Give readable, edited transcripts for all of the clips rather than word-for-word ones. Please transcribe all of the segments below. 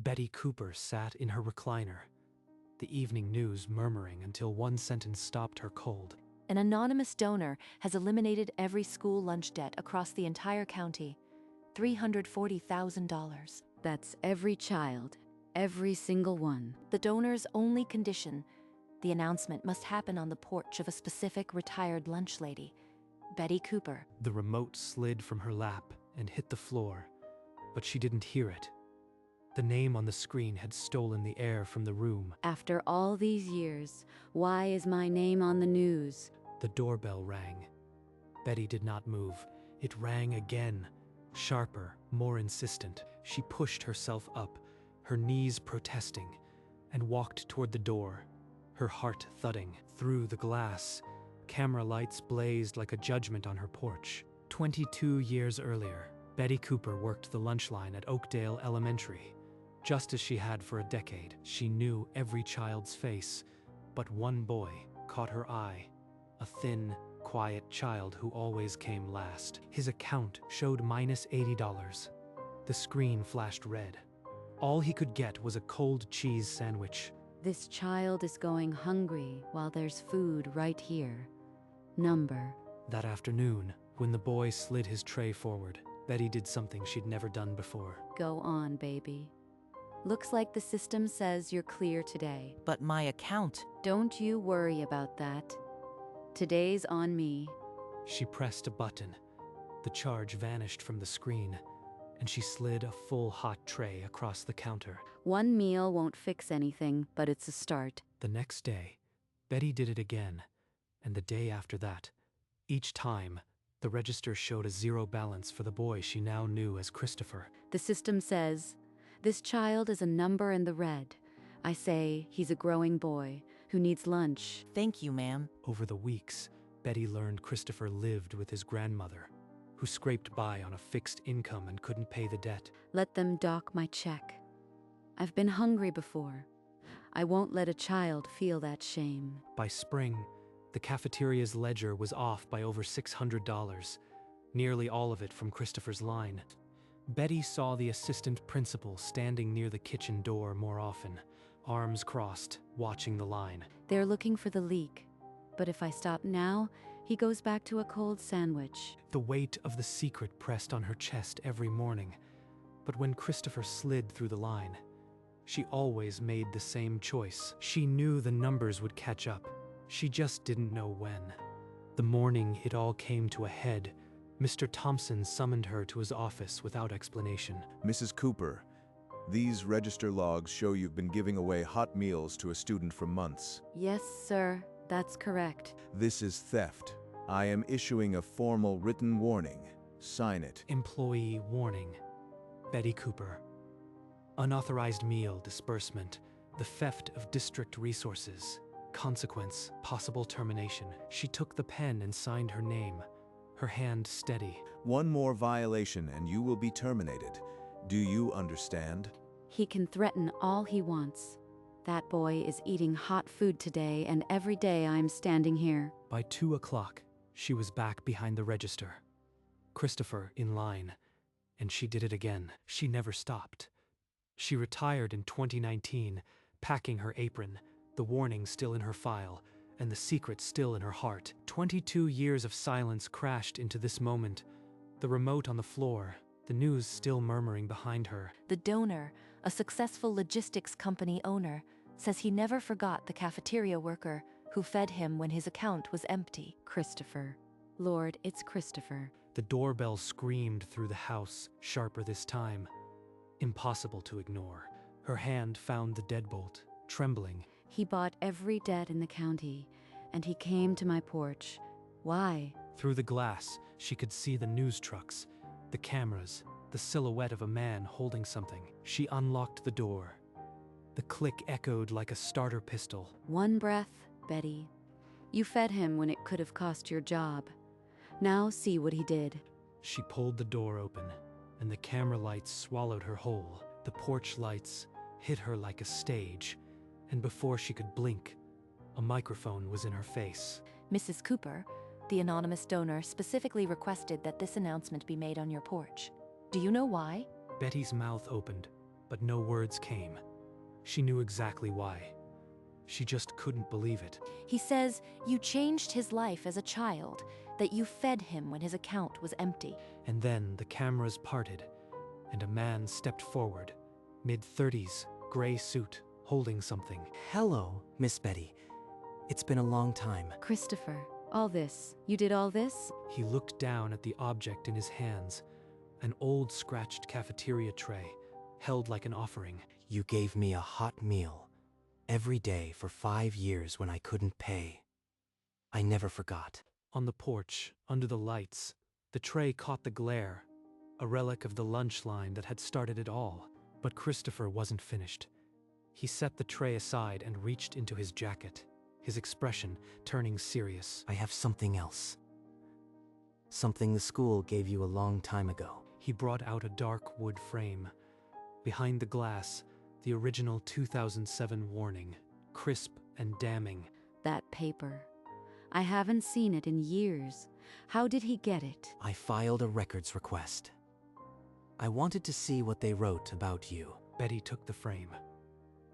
Betty Cooper sat in her recliner, the evening news murmuring until one sentence stopped her cold. An anonymous donor has eliminated every school lunch debt across the entire county. $340,000. That's every child, every single one. The donor's only condition: the announcement must happen on the porch of a specific retired lunch lady, Betty Cooper. The remote slid from her lap and hit the floor, but she didn't hear it. The name on the screen had stolen the air from the room. After all these years, why is my name on the news? The doorbell rang. Betty did not move. It rang again, sharper, more insistent. She pushed herself up, her knees protesting, and walked toward the door, her heart thudding. Through the glass, camera lights blazed like a judgment on her porch. 22 years earlier, Betty Cooper worked the lunch line at Oakdale Elementary. Just as she had for a decade, she knew every child's face, but one boy caught her eye. A thin, quiet child who always came last. His account showed -$80. The screen flashed red. All he could get was a cold cheese sandwich. This child is going hungry while there's food right here. Number. That afternoon, when the boy slid his tray forward, Betty did something she'd never done before. Go on, baby. Looks like the system says you're clear today. But my account. Don't you worry about that. Today's on me. She pressed a button. The charge vanished from the screen, and she slid a full hot tray across the counter. One meal won't fix anything, but it's a start. The next day, Betty did it again, and the day after that. Each time, the register showed a zero balance for the boy she now knew as Christopher. The system says, this child is a number in the red. I say he's a growing boy who needs lunch. Thank you, ma'am. Over the weeks, Betty learned Christopher lived with his grandmother, who scraped by on a fixed income and couldn't pay the debt. Let them dock my check. I've been hungry before. I won't let a child feel that shame. By spring, the cafeteria's ledger was off by over $600, nearly all of it from Christopher's line. Betty saw the assistant principal standing near the kitchen door more often, arms crossed, watching the line. They're looking for the leak, but if I stop now, he goes back to a cold sandwich. The weight of the secret pressed on her chest every morning, but when Christopher slid through the line, she always made the same choice. She knew the numbers would catch up. She just didn't know when. The morning it all came to a head, Mr. Thompson summoned her to his office without explanation. Mrs. Cooper, these register logs show you've been giving away hot meals to a student for months. Yes, sir, that's correct. This is theft. I am issuing a formal written warning. Sign it. Employee warning. Betty Cooper. Unauthorized meal disbursement. The theft of district resources. Consequence, possible termination. She took the pen and signed her name, her hand steady. One more violation and you will be terminated. Do you understand? He can threaten all he wants. That boy is eating hot food today, and every day I'm standing here. By 2 o'clock, she was back behind the register. Christopher in line, and she did it again. She never stopped. She retired in 2019, packing her apron, the warning still in her file, and the secret still in her heart. 22 years of silence crashed into this moment. The remote on the floor, the news still murmuring behind her. The donor, a successful logistics company owner, says he never forgot the cafeteria worker who fed him when his account was empty. Christopher. Lord, it's Christopher. The doorbell screamed through the house, sharper this time. Impossible to ignore. Her hand found the deadbolt, trembling. He bought every debt in the county, and he came to my porch. Why? Through the glass, she could see the news trucks, the cameras, the silhouette of a man holding something. She unlocked the door. The click echoed like a starter pistol. One breath, Betty. You fed him when it could have cost your job. Now see what he did. She pulled the door open, and the camera lights swallowed her whole. The porch lights hit her like a stage, and before she could blink, a microphone was in her face. Mrs. Cooper, the anonymous donor, specifically requested that this announcement be made on your porch. Do you know why? Betty's mouth opened, but no words came. She knew exactly why. She just couldn't believe it. He says you changed his life as a child, that you fed him when his account was empty. And then the cameras parted, and a man stepped forward, mid-30s, gray suit, holding something. Hello, Miss Betty. It's been a long time. Christopher, all this. You did all this? He looked down at the object in his hands, an old scratched cafeteria tray, held like an offering. You gave me a hot meal every day for 5 years when I couldn't pay. I never forgot. On the porch, under the lights, the tray caught the glare, a relic of the lunch line that had started it all. But Christopher wasn't finished. He set the tray aside and reached into his jacket, his expression turning serious. I have something else. Something the school gave you a long time ago. He brought out a dark wood frame. Behind the glass, the original 2007 warning, crisp and damning. That paper. I haven't seen it in years. How did he get it? I filed a records request. I wanted to see what they wrote about you. Betty took the frame.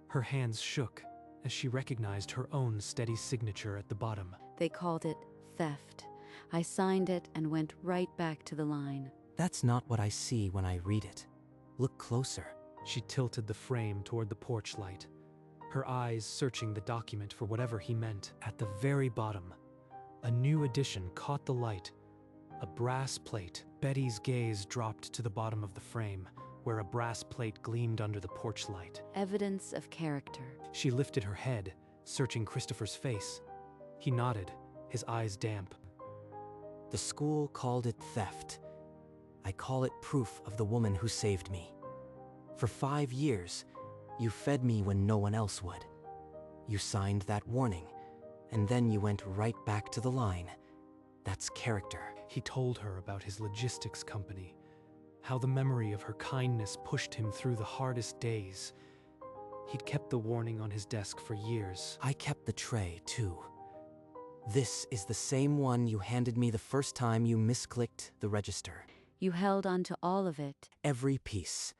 Her hands shook as she recognized her own steady signature at the bottom. They called it theft. I signed it and went right back to the line. That's not what I see when I read it. Look closer. She tilted the frame toward the porch light, her eyes searching the document for whatever he meant. At the very bottom, a new edition caught the light, a brass plate. Betty's gaze dropped to the bottom of the frame, where a brass plate gleamed under the porch light. Evidence of character. She lifted her head, searching Christopher's face. He nodded, his eyes damp. The school called it theft. I call it proof of the woman who saved me. For 5 years, you fed me when no one else would. You signed that warning, and then you went right back to the line. That's character. He told her about his logistics company, how the memory of her kindness pushed him through the hardest days. He'd kept the warning on his desk for years. I kept the tray, too. This is the same one you handed me the first time you misclicked the register. You held on to all of it. Every piece.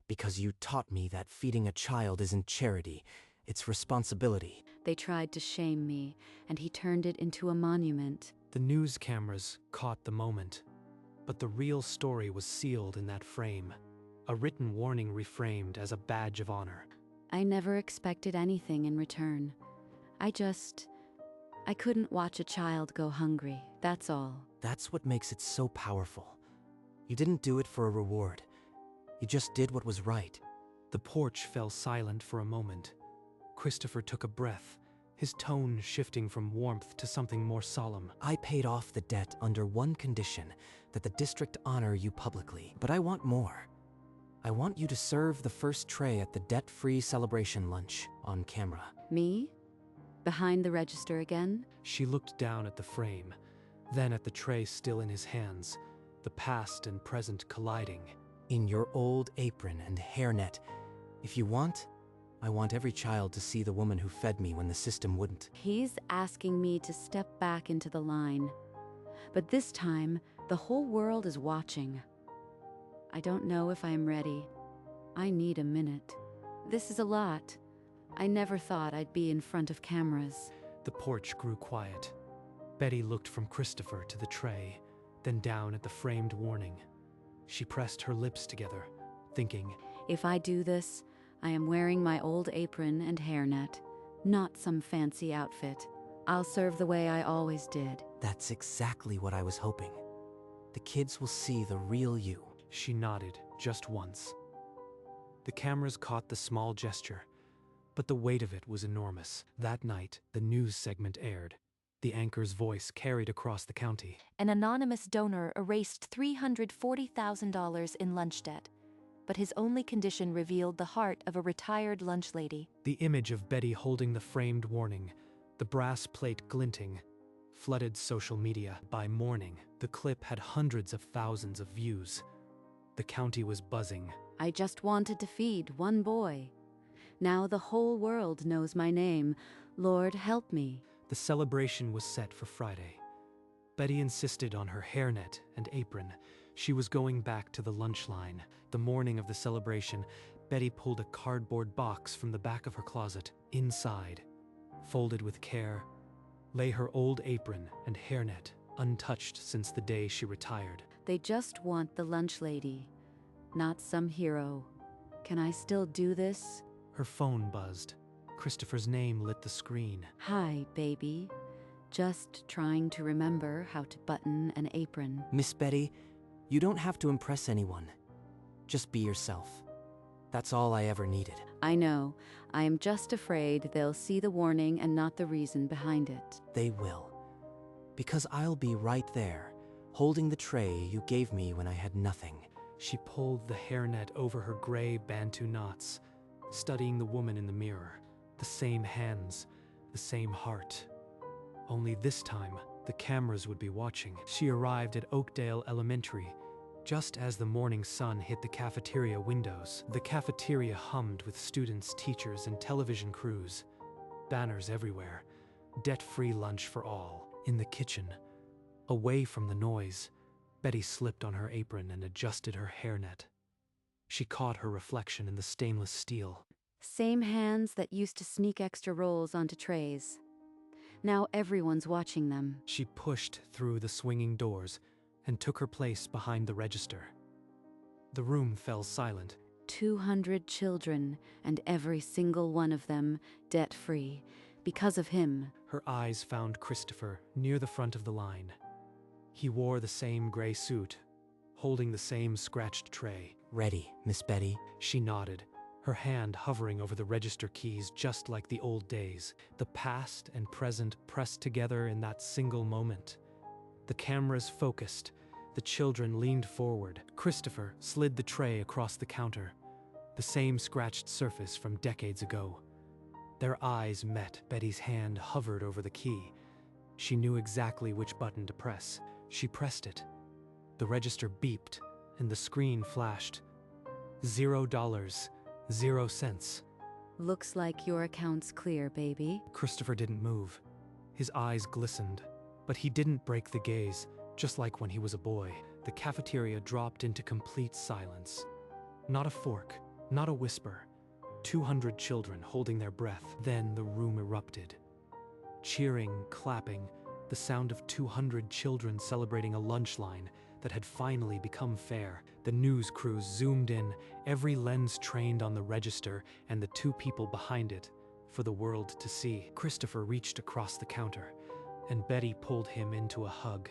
Because you taught me that feeding a child isn't charity, it's responsibility. They tried to shame me, and he turned it into a monument. The news cameras caught the moment, but the real story was sealed in that frame, a written warning reframed as a badge of honor. I never expected anything in return. I couldn't watch a child go hungry, that's all. That's what makes it so powerful. You didn't do it for a reward. You just did what was right. The porch fell silent for a moment. Christopher took a breath, his tone shifting from warmth to something more solemn. I paid off the debt under one condition, that the district honor you publicly. But I want more. I want you to serve the first tray at the debt-free celebration lunch on camera. Me? Behind the register again? She looked down at the frame, then at the tray still in his hands, the past and present colliding. In your old apron and hairnet. If you want, I want every child to see the woman who fed me when the system wouldn't. He's asking me to step back into the line. But this time, the whole world is watching. I don't know if I'm ready. I need a minute. This is a lot. I never thought I'd be in front of cameras. The porch grew quiet. Betty looked from Christopher to the tray, then down at the framed warning. She pressed her lips together, thinking, If I do this, I am wearing my old apron and hairnet, not some fancy outfit. I'll serve the way I always did. That's exactly what I was hoping. The kids will see the real you. She nodded just once. The cameras caught the small gesture, but the weight of it was enormous. That night, the news segment aired. The anchor's voice carried across the county. An anonymous donor erased $340,000 in lunch debt, but his only condition revealed the heart of a retired lunch lady. The image of Betty holding the framed warning, the brass plate glinting, flooded social media. By morning, the clip had hundreds of thousands of views. The county was buzzing. I just wanted to feed one boy. Now the whole world knows my name. Lord, help me. The celebration was set for Friday. Betty insisted on her hairnet and apron. She was going back to the lunch line. The morning of the celebration, Betty pulled a cardboard box from the back of her closet. Inside, folded with care, lay her old apron and hairnet, untouched since the day she retired. They just want the lunch lady, not some hero. Can I still do this? Her phone buzzed. Christopher's name lit the screen. Hi, baby. Just trying to remember how to button an apron. Miss Betty, you don't have to impress anyone. Just be yourself. That's all I ever needed. I know. I am just afraid they'll see the warning and not the reason behind it. They will. Because I'll be right there, holding the tray you gave me when I had nothing. She pulled the hairnet over her gray Bantu knots, studying the woman in the mirror. The same hands, the same heart. Only this time, the cameras would be watching. She arrived at Oakdale Elementary, just as the morning sun hit the cafeteria windows. The cafeteria hummed with students, teachers, and television crews. Banners everywhere. Debt-free lunch for all. In the kitchen, away from the noise, Betty slipped on her apron and adjusted her hairnet. She caught her reflection in the stainless steel. Same hands that used to sneak extra rolls onto trays. Now everyone's watching them. She pushed through the swinging doors and took her place behind the register. The room fell silent. 200 children, and every single one of them debt-free. Because of him. Her eyes found Christopher near the front of the line. He wore the same gray suit, holding the same scratched tray. Ready, Miss Betty? She nodded, her hand hovering over the register keys just like the old days. The past and present pressed together in that single moment. The cameras focused. The children leaned forward. Christopher slid the tray across the counter, the same scratched surface from decades ago. Their eyes met. Betty's hand hovered over the key. She knew exactly which button to press. She pressed it. The register beeped, and the screen flashed. $0, 0 cents. Looks like your account's clear, baby. Christopher didn't move. His eyes glistened, but he didn't break the gaze, just like when he was a boy. The cafeteria dropped into complete silence. Not a fork, not a whisper. 200 children holding their breath. Then the room erupted. Cheering, clapping, the sound of 200 children celebrating a lunch line that had finally become fair. The news crews zoomed in, every lens trained on the register and the two people behind it, for the world to see. Christopher reached across the counter, and Betty pulled him into a hug,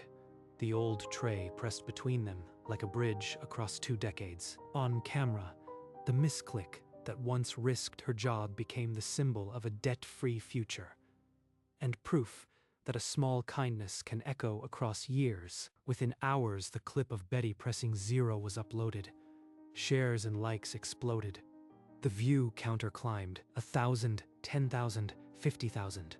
the old tray pressed between them like a bridge across 2 decades. On camera, the misclick that once risked her job became the symbol of a debt-free future, and proof that a small kindness can echo across years. Within hours, the clip of Betty pressing 0 was uploaded. Shares and likes exploded. The view counter climbed. 1,000, 10,000, 50,000.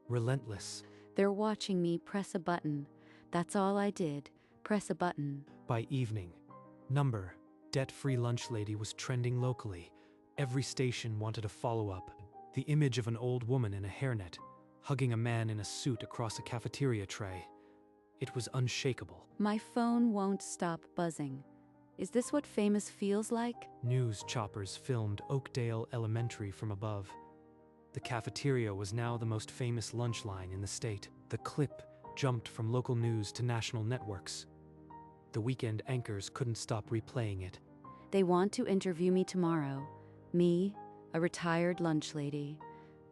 Relentless. They're watching me press a button. That's all I did. Press a button. By evening, number Debt-Free Lunch Lady was trending locally. Every station wanted a follow-up. The image of an old woman in a hairnet, hugging a man in a suit across a cafeteria tray. It was unshakable. My phone won't stop buzzing. Is this what famous feels like? News choppers filmed Oakdale Elementary from above. The cafeteria was now the most famous lunch line in the state. The clip jumped from local news to national networks. The weekend anchors couldn't stop replaying it. They want to interview me tomorrow. Me, a retired lunch lady.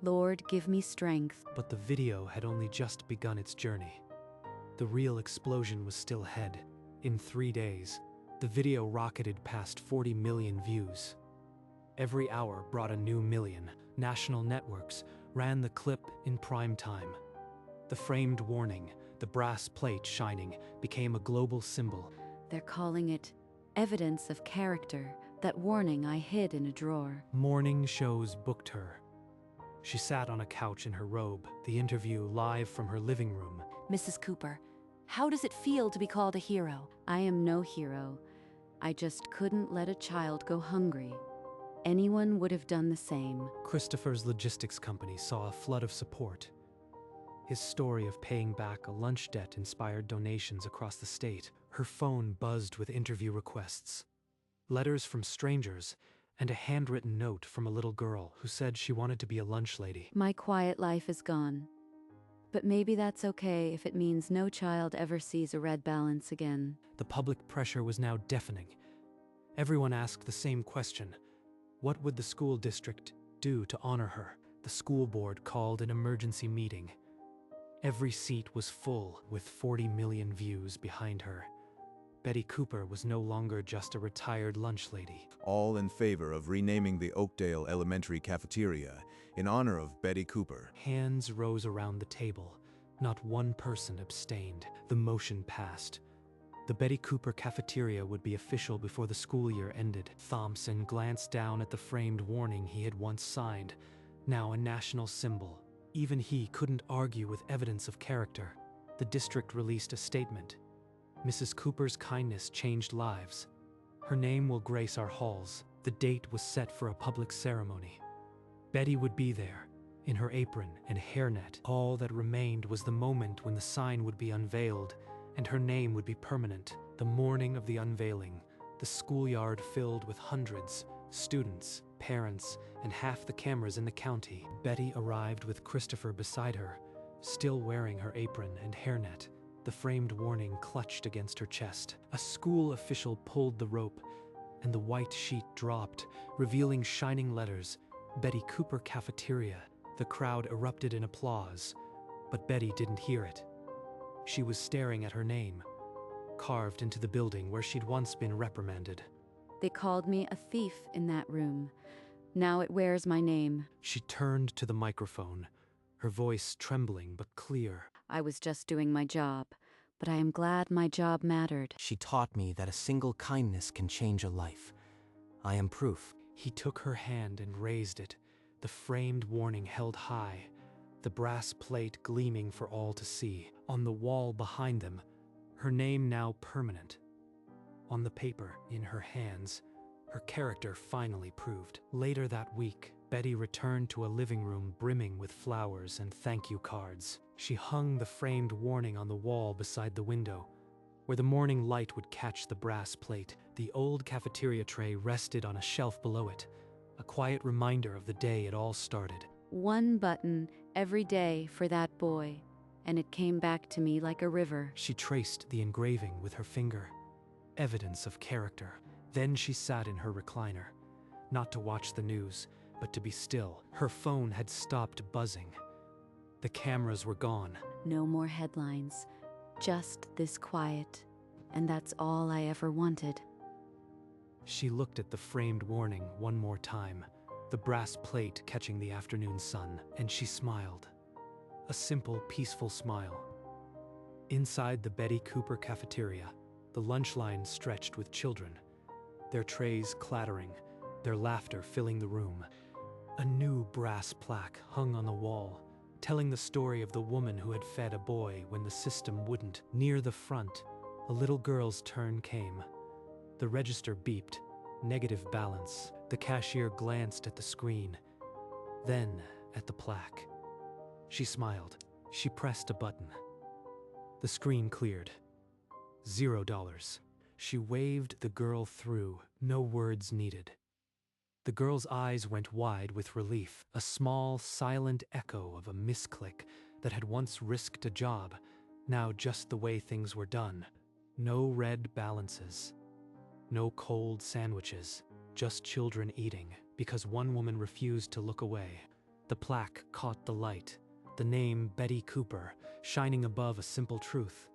Lord, give me strength. But the video had only just begun its journey. The real explosion was still ahead. In 3 days, the video rocketed past 40 million views. Every hour brought a new million. National networks ran the clip in prime time. The framed warning, the brass plate shining, became a global symbol. They're calling it evidence of character, that warning I hid in a drawer. Morning shows booked her. She sat on a couch in her robe, the interview live from her living room. Mrs. Cooper, how does it feel to be called a hero? I am no hero. I just couldn't let a child go hungry. Anyone would have done the same. Christopher's logistics company saw a flood of support. His story of paying back a lunch debt inspired donations across the state. Her phone buzzed with interview requests. Letters from strangers, and a handwritten note from a little girl who said she wanted to be a lunch lady. My quiet life is gone. But maybe that's okay if it means no child ever sees a red balance again. The public pressure was now deafening. Everyone asked the same question. What would the school district do to honor her? The school board called an emergency meeting. Every seat was full, with 40 million views behind her. Betty Cooper was no longer just a retired lunch lady. All in favor of renaming the Oakdale Elementary Cafeteria in honor of Betty Cooper. Hands rose around the table. Not one person abstained. The motion passed. The Betty Cooper cafeteria would be official before the school year ended. Thompson glanced down at the framed warning he had once signed, now a national symbol. Even he couldn't argue with evidence of character. The district released a statement. Mrs. Cooper's kindness changed lives. Her name will grace our halls. The date was set for a public ceremony. Betty would be there, in her apron and hairnet. All that remained was the moment when the sign would be unveiled and her name would be permanent. The morning of the unveiling, the schoolyard filled with hundreds, students, parents, and half the cameras in the county. Betty arrived with Christopher beside her, still wearing her apron and hairnet, the framed warning clutched against her chest. A school official pulled the rope, and the white sheet dropped, revealing shining letters, Betty Cooper Cafeteria. The crowd erupted in applause, but Betty didn't hear it. She was staring at her name, carved into the building where she'd once been reprimanded. They called me a thief in that room. Now it wears my name. She turned to the microphone, her voice trembling but clear. I was just doing my job, but I am glad my job mattered. She taught me that a single kindness can change a life. I am proof. He took her hand and raised it, the framed warning held high, the brass plate gleaming for all to see. On the wall behind them, her name now permanent. On the paper, in her hands, her character finally proved. Later that week, Betty returned to a living room brimming with flowers and thank you cards. She hung the framed warning on the wall beside the window, where the morning light would catch the brass plate. The old cafeteria tray rested on a shelf below it, a quiet reminder of the day it all started. One button every day for that boy, and it came back to me like a river. She traced the engraving with her finger, evidence of character. Then she sat in her recliner, not to watch the news, but to be still. Her phone had stopped buzzing. The cameras were gone. No more headlines, just this quiet, and that's all I ever wanted. She looked at the framed warning one more time, the brass plate catching the afternoon sun, and she smiled. A simple, peaceful smile. Inside the Betty Cooper cafeteria, the lunch line stretched with children, their trays clattering, their laughter filling the room. A new brass plaque hung on the wall, telling the story of the woman who had fed a boy when the system wouldn't. Near the front, a little girl's turn came. The register beeped, negative balance. The cashier glanced at the screen, then at the plaque. She smiled. She pressed a button. The screen cleared. $0. She waved the girl through, no words needed. The girl's eyes went wide with relief, a small, silent echo of a misclick that had once risked a job, now just the way things were done. No red balances. No cold sandwiches. Just children eating, because one woman refused to look away. The plaque caught the light, the name Betty Cooper, shining above a simple truth.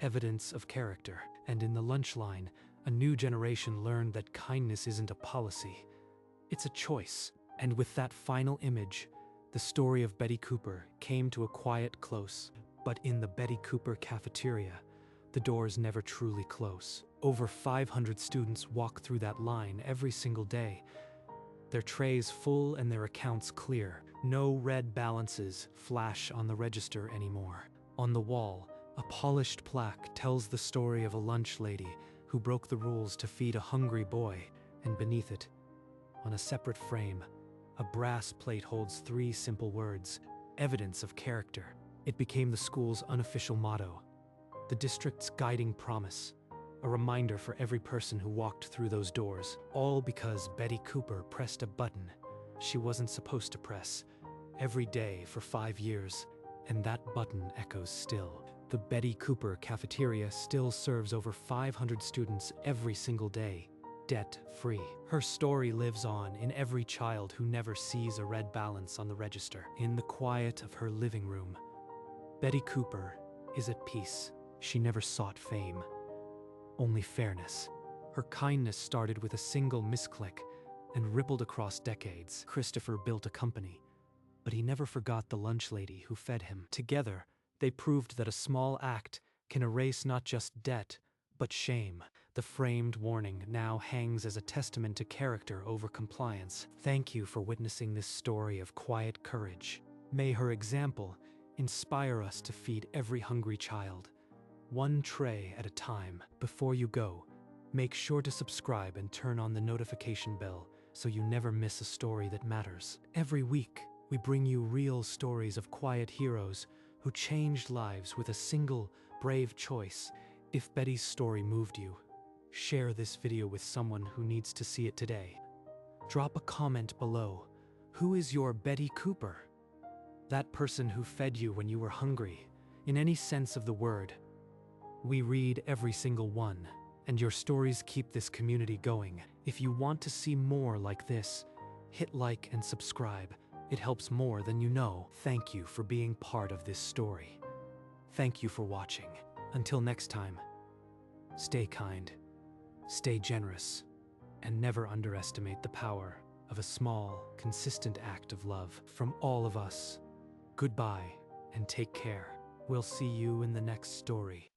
Evidence of character. And in the lunch line, a new generation learned that kindness isn't a policy. It's a choice. And with that final image, the story of Betty Cooper came to a quiet close. But in the Betty Cooper cafeteria, the doors never truly close. Over 500 students walk through that line every single day, their trays full and their accounts clear. No red balances flash on the register anymore. On the wall, a polished plaque tells the story of a lunch lady who broke the rules to feed a hungry boy, and beneath it, on a separate frame, a brass plate holds 3 simple words, evidence of character. It became the school's unofficial motto, the district's guiding promise, a reminder for every person who walked through those doors, all because Betty Cooper pressed a button she wasn't supposed to press every day for 5 years, and that button echoes still. The Betty Cooper cafeteria still serves over 500 students every single day, debt-free. Her story lives on in every child who never sees a red balance on the register. In the quiet of her living room, Betty Cooper is at peace. She never sought fame, only fairness. Her kindness started with a single misclick and rippled across decades. Christopher built a company, but he never forgot the lunch lady who fed him. Together, they proved that a small act can erase not just debt, but shame. The framed warning now hangs as a testament to character over compliance. Thank you for witnessing this story of quiet courage. May her example inspire us to feed every hungry child, one tray at a time. Before you go, make sure to subscribe and turn on the notification bell so you never miss a story that matters. Every week, we bring you real stories of quiet heroes who changed lives with a single, brave choice. If Betty's story moved you, share this video with someone who needs to see it today. Drop a comment below. Who is your Betty Cooper? That person who fed you when you were hungry, in any sense of the word. We read every single one, and your stories keep this community going. If you want to see more like this, hit like and subscribe. It helps more than you know. Thank you for being part of this story. Thank you for watching. Until next time, stay kind, stay generous, and never underestimate the power of a small, consistent act of love. From all of us, goodbye and take care. We'll see you in the next story.